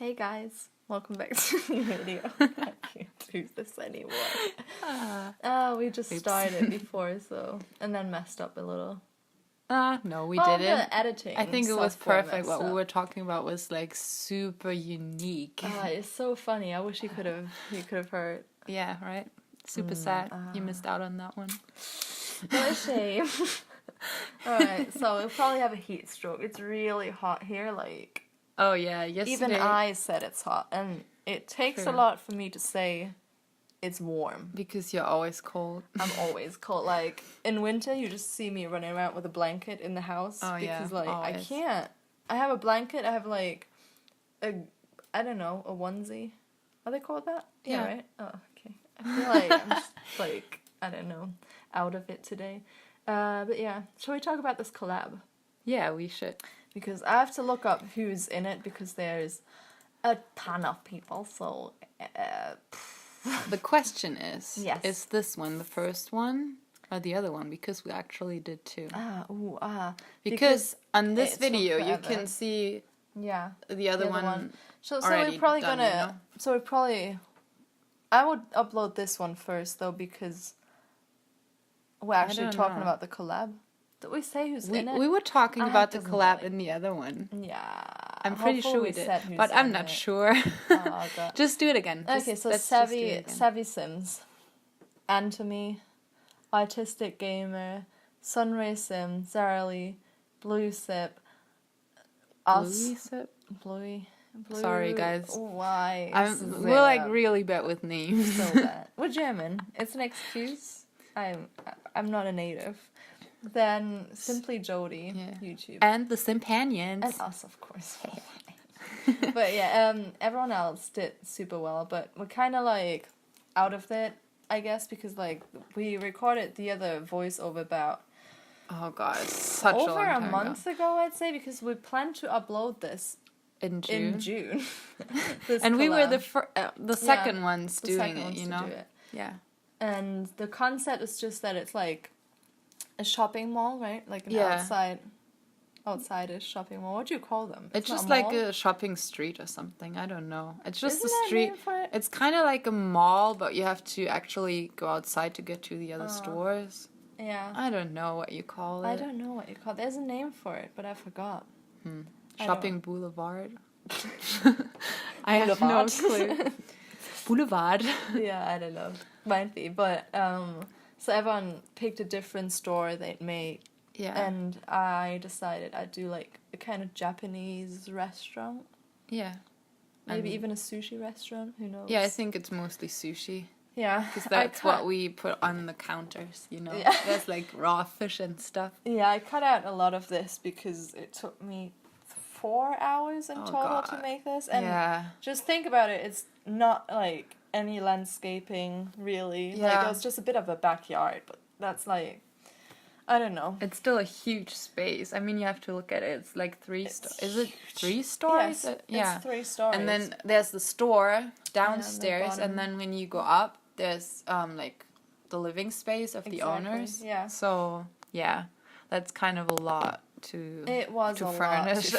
Hey guys, welcome back to the video. I can't do this anymore. We just started before, and then messed up a little. No, we didn't. The editing. I think it was perfect. What we were talking about was like super unique. It's so funny. I wish you could have heard. Yeah, right. Super sad. You missed out on that one. What a shame. Alright, so we'll probably have a heat stroke. It's really hot here, like. Oh yeah, yesterday. Even I said it's hot, and it takes a lot for me to say it's warm. Because you're always cold. I'm always cold. Like, in winter, you just see me running around with a blanket in the house. Oh, because, yeah, like, always. I can't. I have a blanket, I have, like, a onesie. Are they called that? Yeah, right? Oh, okay. I feel like I'm just, like, I don't know, out of it today. But yeah, shall we talk about this collab? Yeah, we should. Because I have to look up who's in it, because there's a ton of people, so... The question is, yes. Is this one the first one or the other one? Because we actually did two. Because on this video you can see the other one. So we're probably done, gonna... So we're probably... I would upload this one first, though, because we're actually talking about the collab. Did we say who's in it? We were talking about the collab in the other one. Yeah. I'm pretty sure we did, but I'm not sure. Oh, God. Just do it again. Okay, so Savvy Sims, Anatomy, Artistic Gamer, Sunray Sim, Zarely, Blue Sip, us. Bluey. Sorry, guys. Why? We're like really bad with names. So bad. We're German. It's an excuse. I'm not a native. Then Simply Jody, YouTube. And TheSimPanions. And us, of course. But yeah, everyone else did super well, but we're kind of like out of it, I guess, because like we recorded the other voiceover about such over a month ago, I'd say, because we planned to upload this in June. And collab. We were the second ones doing it, you know? Yeah. And the concept is just that it's like a shopping mall, right? Like an outside-ish shopping mall. What do you call them? It's just like a shopping street or something. I don't know. It's just a street. It's kind of like a mall, but you have to actually go outside to get to the other stores. Yeah. I don't know what you call it. I don't know what you call it. There's a name for it, but I forgot. Shopping Boulevard. I have no clue. Boulevard. Yeah, I don't know. Might be, but so everyone picked a different store they'd make. Yeah. And I decided I'd do like a kind of Japanese restaurant. Yeah. Maybe even a sushi restaurant, who knows? Yeah, I think it's mostly sushi. Yeah. Because that's what we put on the counters, you know? Yeah. There's like raw fish and stuff. Yeah, I cut out a lot of this because it took me 4 hours in total to make this. And just think about it, it's not like any landscaping, really. Yeah. Like, it was just a bit of a backyard, but that's like, I don't know. It's still a huge space. I mean, you have to look at it. It's like 3 stories. Is it 3 stories? Yes, it's 3 stories. And then there's the store downstairs, and then when you go up, there's like the living space of the owners. Yeah. So yeah, that's kind of a lot to furnish.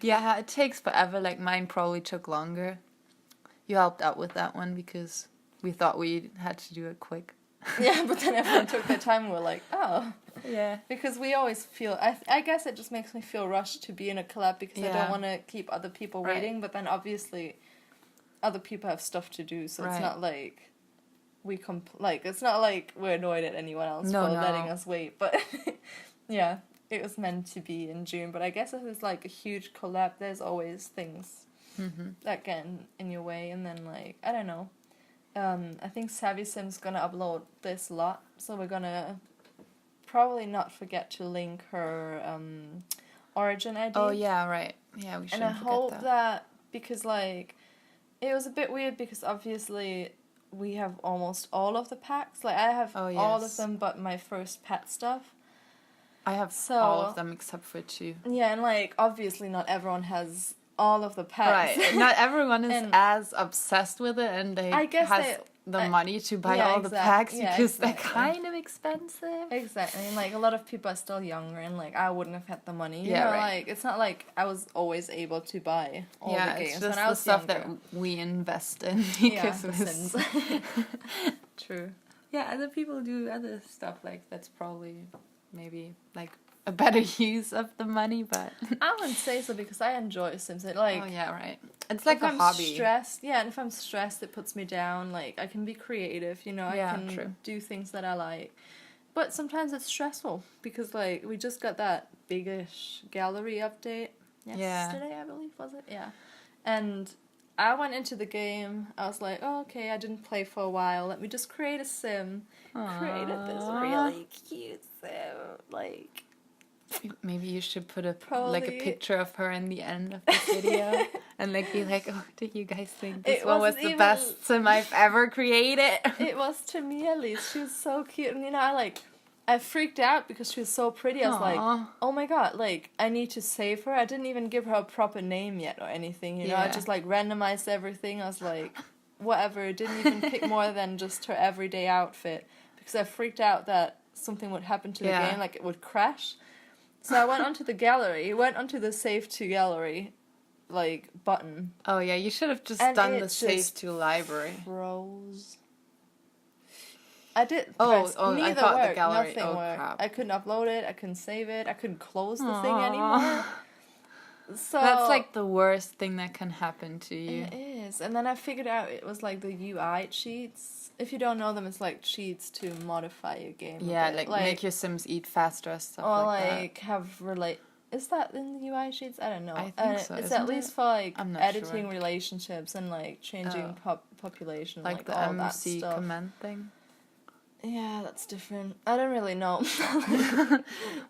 Yeah, it takes forever. Like mine probably took longer. You helped out with that one because we thought we had to do it quick. Yeah, but then everyone took their time and we're like, oh. Yeah. Because we always feel, I guess it just makes me feel rushed to be in a collab because I don't want to keep other people waiting, but then obviously other people have stuff to do, so it's not like it's not like we're annoyed at anyone else for letting us wait, but yeah, it was meant to be in June, but I guess if it's like a huge collab, there's always things that get in your way, and then like, I don't know. I think Savvy Sim's gonna upload this lot, so we're gonna probably not forget to link her origin ID. Oh yeah, right. Yeah, we shouldn't forget that. And I hope that, because like, it was a bit weird because obviously we have almost all of the packs. Like I have all of them but my first pet stuff. I have all of them except for 2. Yeah, and like obviously not everyone has all of the pets. Right. Not everyone is as obsessed with it, and the money to buy all the packs because they're kind of expensive. Exactly. And like a lot of people are still younger and like I wouldn't have had the money. You know, like it's not like I was always able to buy all the games. It's just when I was the stuff younger. that we invest in because of Sims. True. Yeah, other people do other stuff like that's probably maybe like a better use of the money, but I wouldn't say so because I enjoy Sims. Like, it's like a hobby. And if I'm stressed, it puts me down. Like I can be creative, you know. I can do things that I like, but sometimes it's stressful because like we just got that biggish gallery update yesterday, I believe, was it? Yeah, and I went into the game. I was like, oh, okay, I didn't play for a while. Let me just create a sim. Aww. Created this really cute sim, like. Maybe you should put a picture of her in the end of the video and like be like, oh, do you guys think this one was the best sim I've ever created? It was to me at least. She was so cute, and you know, I freaked out because she was so pretty. I was like, oh my god, like I need to save her. I didn't even give her a proper name yet or anything, you know. I just like randomized everything. I was like, whatever. Didn't even pick more than just her everyday outfit because I freaked out that something would happen to the game, like it would crash. So I went onto the gallery, went onto the save to gallery, like, button. Oh yeah, you should have just done the save to library. Froze. I did. Neither I thought worked. The gallery. Nothing worked. Crap. I couldn't upload it. I couldn't save it. I couldn't close the thing anymore. So that's like the worst thing that can happen to you. It is. And then I figured out it was like the UI cheats. If you don't know them, it's like cheats to modify your game. Yeah, like make your Sims eat faster, stuff like that. Or like have Is that in the UI sheets? I don't know. I think so. It's at least for like editing relationships and like changing population, like the all MC that stuff. command thing. Yeah, that's different. I don't really know.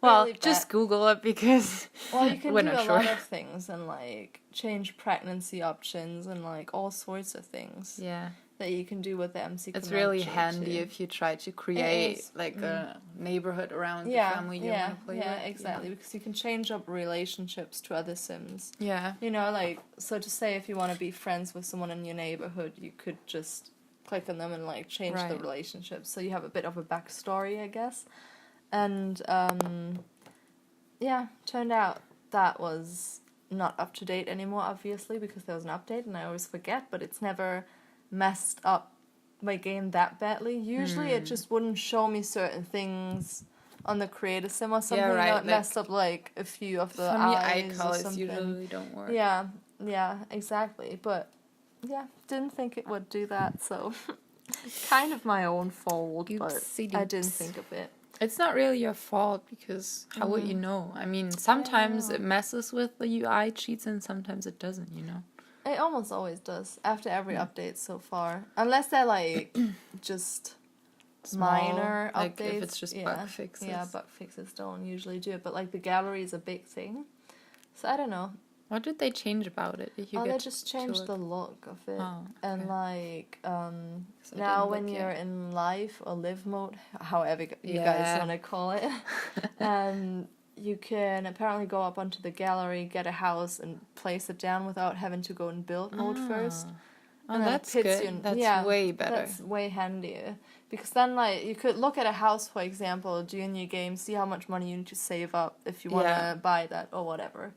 Well, just Google it because you can do a lot of things and like change pregnancy options and like all sorts of things. Yeah. That you can do with the MC command. It's really handy if you try to create like a neighborhood around the family you want to play with. Yeah, exactly. Because you can change up relationships to other Sims. Yeah. You know, like, so to say if you want to be friends with someone in your neighborhood, you could just click on them and like change the relationship. So you have a bit of a backstory, I guess. And turned out that was not up to date anymore, obviously, because there was an update and I always forget, but it's never messed up my game that badly. Usually it just wouldn't show me certain things on the creator sim or something. Not messed up like a few of the eyes eye colors usually don't work. Yeah, exactly. But yeah, didn't think it would do that, so kind of my own fault, but I didn't think of it. It's not really your fault because how would you know? I mean, sometimes it messes with the UI cheats and sometimes it doesn't, you know. It almost always does after every update so far, unless they're like just minor updates. Like if it's just bug fixes. Yeah, bug fixes don't usually do it, but like the gallery is a big thing. So I don't know. What did they change about it? They just changed the look of it. Oh, okay. And like now when you're in live or live mode, however you guys want to call it, you can apparently go up onto the gallery, get a house, and place it down without having to go in build mode first. And that's good. That's way better. That's way handier. Because then, like, you could look at a house, for example, during your game, see how much money you need to save up if you want to buy that or whatever,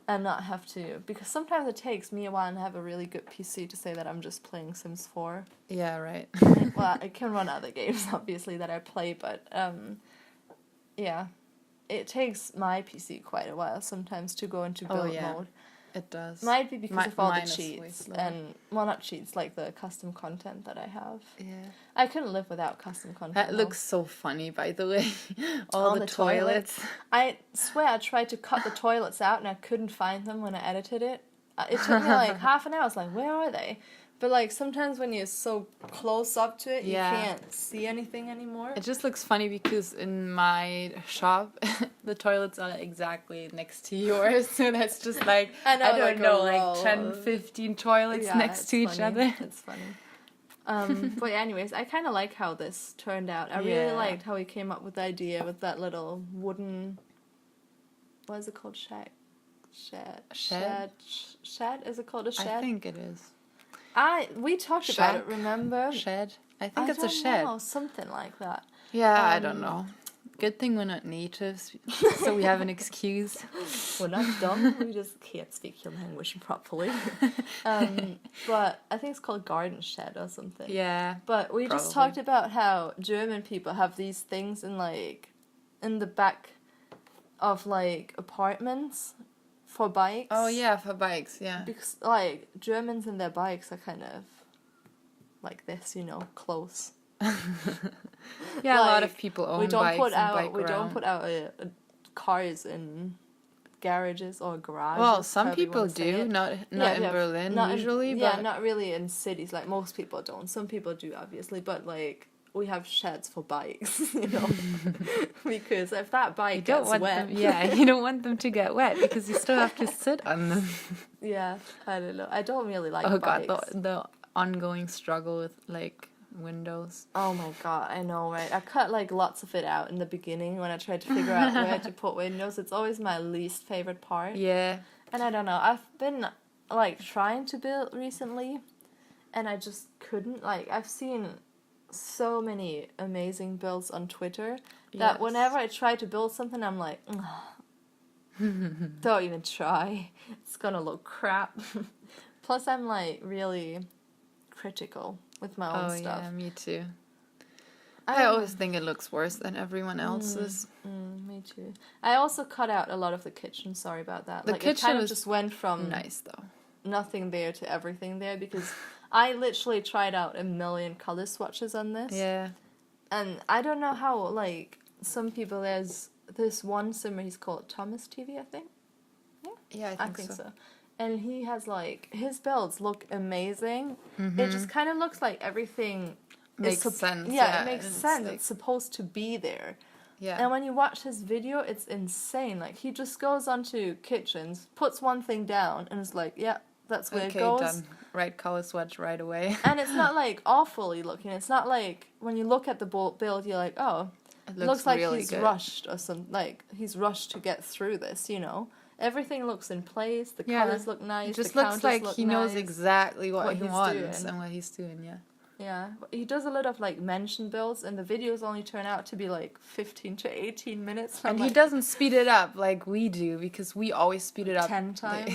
and not have to. Because sometimes it takes me a while to have a really good PC to say that I'm just playing Sims 4. Yeah, right. Well, I can run other games, obviously, that I play, but, yeah. It takes my PC quite a while sometimes to go into build mode. It does. Might be because of all the cheats and not cheats, like the custom content that I have. Yeah. I couldn't live without custom content. That looks so funny, by the way. all the toilets. I swear I tried to cut the toilets out and I couldn't find them when I edited it. It took me like half an hour. I was like, where are they? But, like, sometimes when you're so close up to it, you can't see anything anymore. It just looks funny because in my shop, the toilets are exactly next to yours. So that's just, like, I don't know, like 10, 15 toilets next to each other. It's funny. But anyways, I kind of like how this turned out. I really liked how he came up with the idea with that little wooden... What is it called? Shed? Is it called a shed? I think it is. We talked about it, remember? Shed. I think it's a shed. Know, something like that. Yeah, I don't know. Good thing we're not natives, so we have an excuse. We're not dumb, we just can't speak your language properly. But I think it's called garden shed or something. Yeah. But we just talked about how German people have these things in the back of like apartments for bikes. Oh yeah, for bikes, yeah. Because like Germans and their bikes are kind of like this, close. Yeah, like, a lot of people own bikes and bike We don't put out cars in garages or garages. Well, some people do, not in Berlin usually. But not really in cities. Like most people don't. Some people do, obviously, but like we have sheds for bikes, because if that bike gets wet, you don't want them to get wet because you still have to sit on them. Yeah, I don't know. I don't really like bikes. God, the ongoing struggle with like windows. Oh my god, I know, right? I cut like lots of it out in the beginning when I tried to figure out where to put windows. It's always my least favorite part. Yeah. And I don't know, I've been like trying to build recently and I just couldn't. Like I've seen so many amazing builds on Twitter that whenever I try to build something I'm like, don't even try. It's gonna look crap. Plus I'm like really critical with my own stuff. Yeah, me too. I always think it looks worse than everyone else's. Me too. I also cut out a lot of the kitchen. Sorry about that. The kitchen it kind of just went from nice though. Nothing there to everything there because I literally tried out a million color swatches on this. Yeah. And I don't know how like some people. There's this one simmer. He's called Thomas TV, I think. Yeah, I think so. And he has like his builds look amazing. It just kind of looks like everything makes sense. Yeah, it makes sense. Like, it's supposed to be there. Yeah. And when you watch his video, it's insane. Like he just goes onto kitchens, puts one thing down, and is like, yeah, that's where it goes. Done. Right color swatch right away. And it's not like awfully looking. It's not like when you look at the build, you're like, oh, it looks like really he's rushed or something. Like he's rushed to get through this, Everything looks in place. The colors look nice. It just the looks like he knows exactly what he wants doing. and what he's doing. Yeah. Yeah, he does a lot of like mention builds, and the videos only turn out to be like 15 to 18 minutes. And he doesn't speed it up like we do because we always speed it up 10 times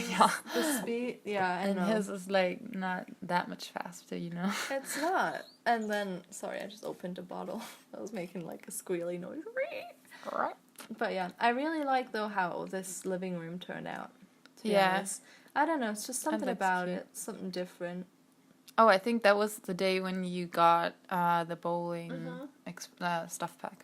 the speed. Yeah, I know. His is like not that much faster, It's not. And then, sorry, I just opened a bottle. I was making like a squealy noise. But yeah, I really like though how this living room turned out. Honest. I don't know, it's just something about it, something different. Oh, I think that was the day when you got the bowling stuff pack,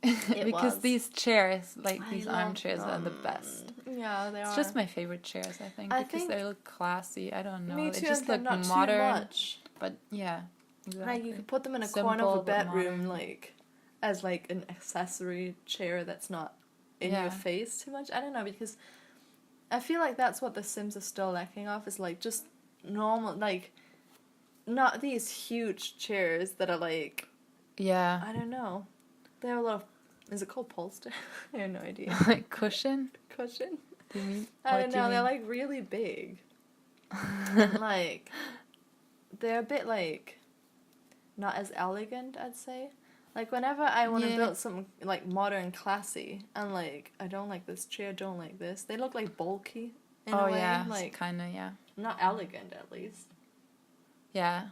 because these chairs, like these armchairs, are the best. Yeah, they are. It's just my favorite chairs, I think, because they look classy. I don't know. Me too, they just look not modern. Too much. But yeah, exactly. Like you could put them in a corner of a bedroom, like as like an accessory chair that's not in your face too much. I don't know, because I feel like that's what The Sims are still lacking of, is like just normal, like not these huge chairs that are like, I don't know, they have a lot of, is it called polster? I have no idea. Like cushion? Do you mean? I don't know, they're like really big. And like they're a bit like not as elegant, I'd say. Like whenever I want to build something like modern, classy, and like I don't like this chair, don't like this, they look like bulky in a way. Like kind of not elegant, at least. Yeah,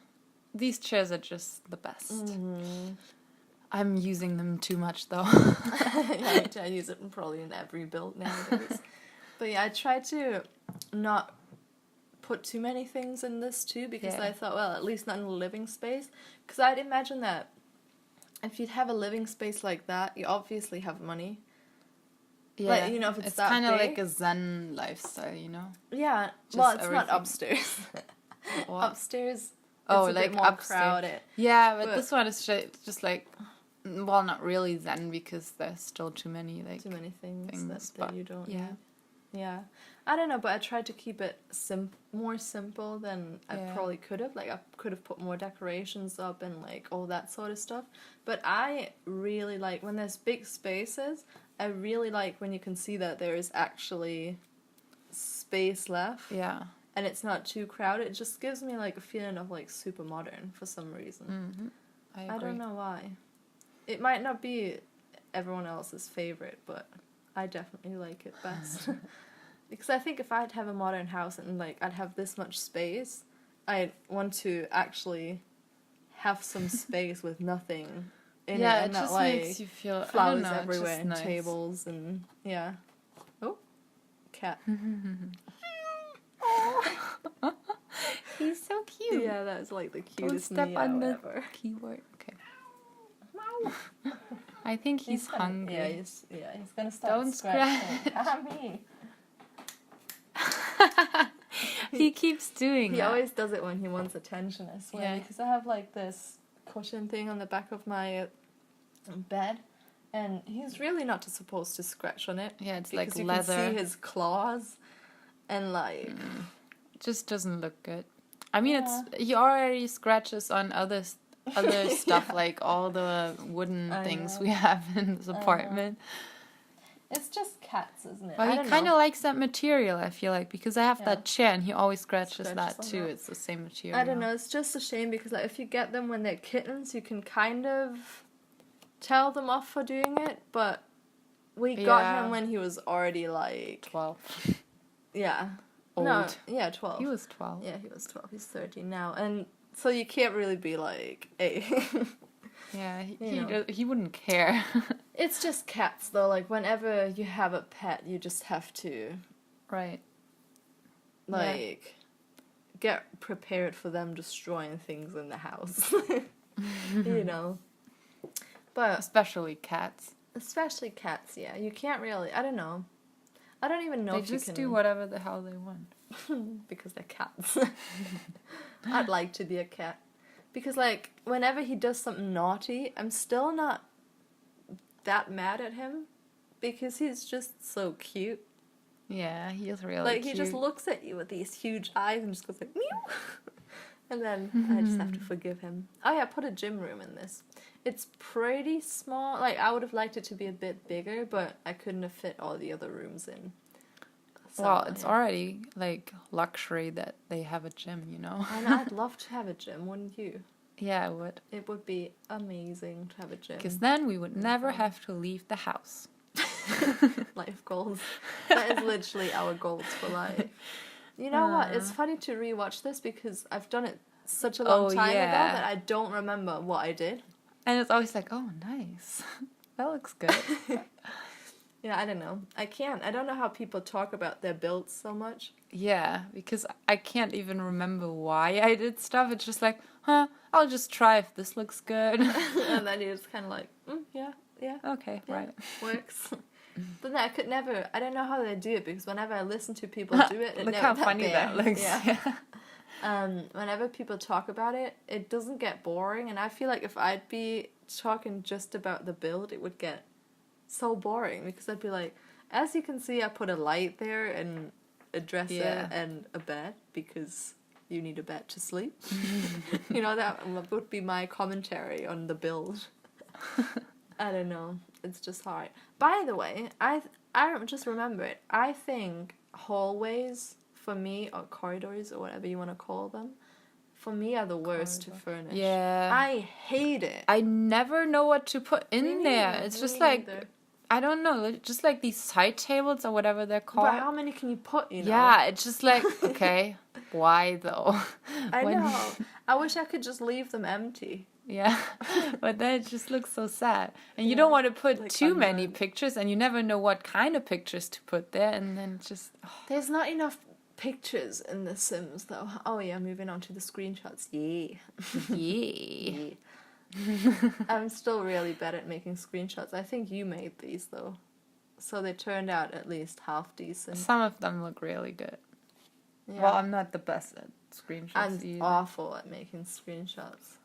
these chairs are just the best. I'm using them too much though. I use it probably in every build nowadays. But yeah, I try to not put too many things in this too, because I thought, well, at least not in the living space, because I'd imagine that if you'd have a living space like that, you obviously have money. Yeah, like, if it's that kind of big, like a Zen lifestyle, Yeah, just well, it's not upstairs. Upstairs, it's a like bit more upstairs. Crowded. Yeah, but this one is just like, well, not really Zen, because there's still too many things that you don't need. Yeah, I don't know, but I tried to keep it more simple than I probably could have. Like I could have put more decorations up and like all that sort of stuff. But I really like when there's big spaces. I really like when you can see that there is actually space left. Yeah. and it's not too crowded, it just gives me like a feeling of like super modern for some reason. Mm-hmm. I agree. I don't know why. It might not be everyone else's favorite, but I definitely like it best. Because I think if I'd have a modern house and like I'd have this much space, I'd want to actually have some space with nothing in it, and it not just like makes you feel flowers everywhere and tables and oh, cat. He's so cute. Yeah, that's like the cutest Don't step on the keyboard. Okay. I think he's hungry. Yeah, he's gonna start. Don't scratch. Me. He keeps doing that. He always does it when he wants attention, I swear. Yeah. Because I have like this cushion thing on the back of my bed, and he's really not supposed to scratch on it. Yeah, it's like you leather. You can see his claws, and like... It just doesn't look good. I mean, he already scratches on other stuff, like all the wooden things we have in this apartment. It's just cats, isn't it? But he kind of likes that material, I feel like, because I have that chair and he always scratches that too. It's the same material. I don't know, it's just a shame because like if you get them when they're kittens, you can kind of tell them off for doing it, but we got him when he was already like... 12. Yeah. Old. No, yeah, 12. He was 12. Yeah, he was 12. He's 13 now. And so you can't really be like, hey... Yeah, he wouldn't care. It's just cats, though. Like, whenever you have a pet, you just have to... Right. Like, get prepared for them destroying things in the house. You know? But... Especially cats. Especially cats, yeah. You can't really... I don't know. I don't even know they if you can... They just do whatever the hell they want. Because they're cats. I'd like to be a cat. Because, like, whenever he does something naughty, I'm still not that mad at him. Because he's just so cute. Yeah, he is really like, cute. He just looks at you with these huge eyes and just goes like, meow. And then I just have to forgive him. Oh, yeah, put a gym room in this. It's pretty small. Like, I would have liked it to be a bit bigger, but I couldn't have fit all the other rooms in. So, well, it's already, like, luxury that they have a gym, you know? And I'd love to have a gym, wouldn't you? Yeah, I would. It would be amazing to have a gym. Because then we would never have to leave the house. Life goals. That is literally our goals for life. You know what? It's funny to rewatch this because I've done it such a long time ago that I don't remember what I did. And it's always like, oh, nice. That looks good. Yeah, I don't know. I don't know how people talk about their builds so much. Yeah, because I can't even remember why I did stuff. It's just like, I'll just try if this looks good. And then you're just kind of like, yeah. Okay, yeah, right. Works. But no, I don't know how they do it because whenever I listen to people do it, look how funny that looks. Yeah. Whenever people talk about it, it doesn't get boring. And I feel like if I'd be talking just about the build, it would get so boring because I'd be like, as you can see, I put a light there and a dresser and a bed because you need a bed to sleep. You know, that would be my commentary on the build. I don't know. It's just hard. By the way, I just remembered. I think hallways for me, or corridors or whatever you want to call them, for me are the worst to furnish. Yeah. I hate it. I never know what to put in there. It's just like, I don't know, just like these side tables or whatever they're called. But how many can you put, you know? Yeah, it's just like, okay, why though? I know. I wish I could just leave them empty. Yeah, but then it just looks so sad. And you don't want to put like too many pictures, and you never know what kind of pictures to put there, and then just... Oh. There's not enough pictures in The Sims, though. Oh, yeah, moving on to the screenshots. Yeah. I'm still really bad at making screenshots. I think you made these, though. So they turned out at least half decent. Some of them look really good. Yeah. Well, I'm not the best at screenshots I'm awful at making screenshots.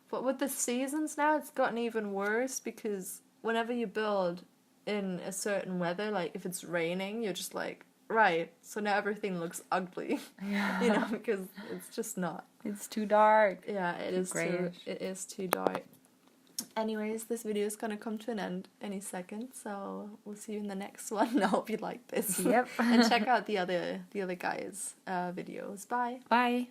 But with the seasons now, it's gotten even worse because whenever you build in a certain weather, like if it's raining, you're just like, right, so now everything looks ugly. Yeah. You know, because it's just not. It's too dark. Yeah, it is too dark. Anyways, this video is gonna come to an end any second, so we'll see you in the next one. I hope you like this. Yep. And check out the other guys' videos. Bye. Bye.